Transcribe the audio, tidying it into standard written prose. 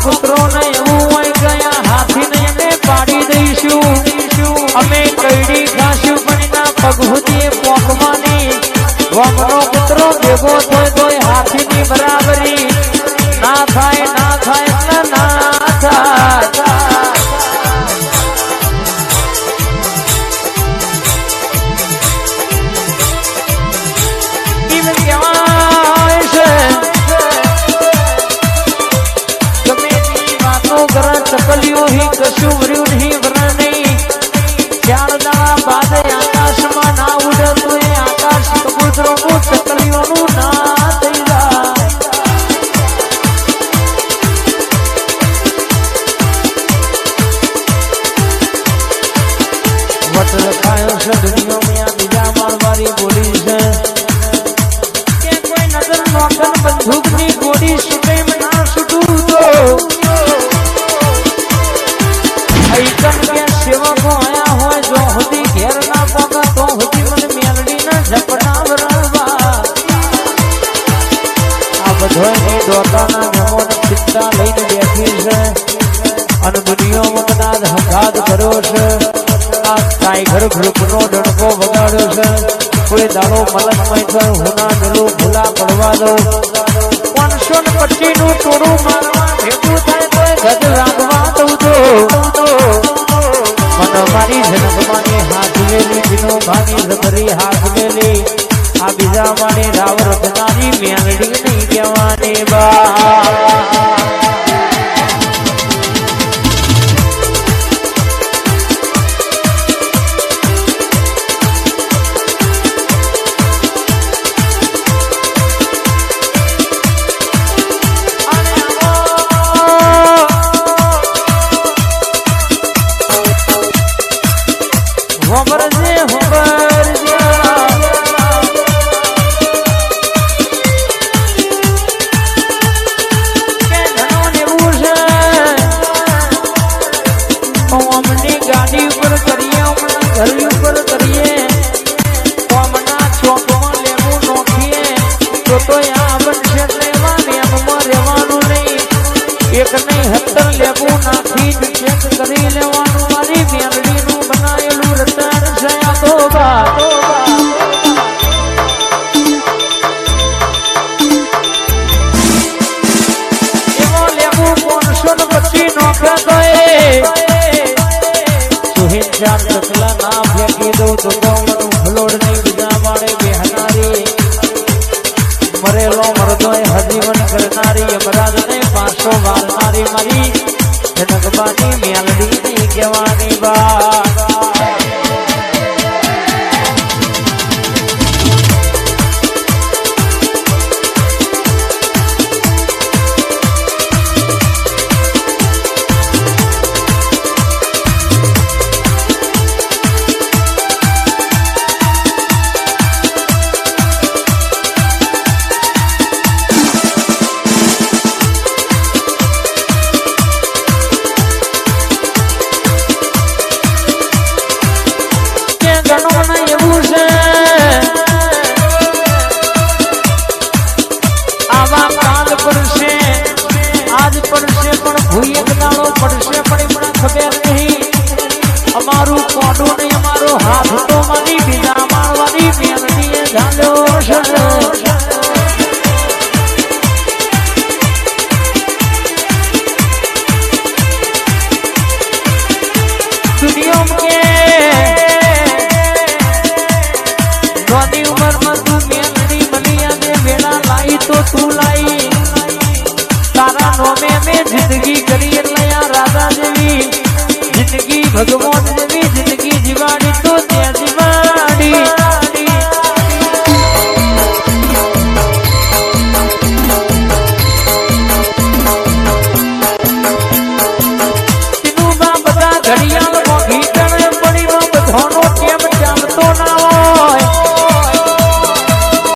પુત્રો ને એવું હોય ગયા હાથી ને એને પાડી દઈશું અમે કઈડી ખાશું પણ એના પગભૂતી પોકવાની વમનો પુત્રો ભેગો થાય તોય હાથી ની બરાબરી ના થાય ના થાય ના થાય ચકલીઓ ही કશું વર્યું નહીં વરા નહીં ચાર દાડા બાદ આકાશમાં ના ઉડે તો એ આકાશ કબૂતરોનું ચકલીઓનું ના થઈ જાય વટ રખાયો છે દુનિયામાં બીજા મારવારી બોલી છે કે કોઈ નજર નોકર બંદૂકની ગોળી છૂટે ના છૂટું તો સેવકો આયા હોય જો સુધી ઘેર ના પોગા તો સુધી મને મેલડી ના ઝપટા વરવા આ બધોની દોતાના નમોને ચિંતા લઈને બેઠી છે અને દુનિયામાં કદાચ હંગાત કર્યો છે આ ટાઈગર ગ્રુપનો ડણકો વગાડ્યો છે કોઈ દાડો મલકમય થયો હુના મેલું ભૂલા પડવા દો 525 નું ટોળું મારવા ભેગું થાય તો ગજ રાખવા દઉં તો મારી જનકમાની હાથ મેલી દિનો ભાની જબરી હાથ મેલી આ બીજા માને રાવ રચનાની મેલડી નહીં કહેવાની બા એક નહીં 70 લેબુ નાખી ચેક કરી લેવાનું મારી મેલડીનું બનાયેલું રતન છે આ તો બા એવો લેબુ 525 નોખે તો એ સુહિન ચાર ચકલા ના ફેંકી દઉં તો કોમનું ફલોડ નહીં બીજા માળે બેહનારી મરેલો મરદોય હજીવન કરનારી અમરાજ ને પાછો વાળનારી મારી જનકબાની મેલડી ની કહેવાની બા અમારું કોડું નહીં અમારો હાથ તો મારી બીજા મારવાની મેલડીએ ઝાલ્યો છે દુનિયામાં ઉંમરમાં તું મેલડી બની અને વેળા લાઈ તો તું લાઈ તારા નોમે મેં જિંદગી કરી એટલે આ રાધા જેવી જિંદગી ભગવાન જેવી જિંદગી જીવાડી તો ત્યાં જીવાડી તીનું બા બધા ઘડિયા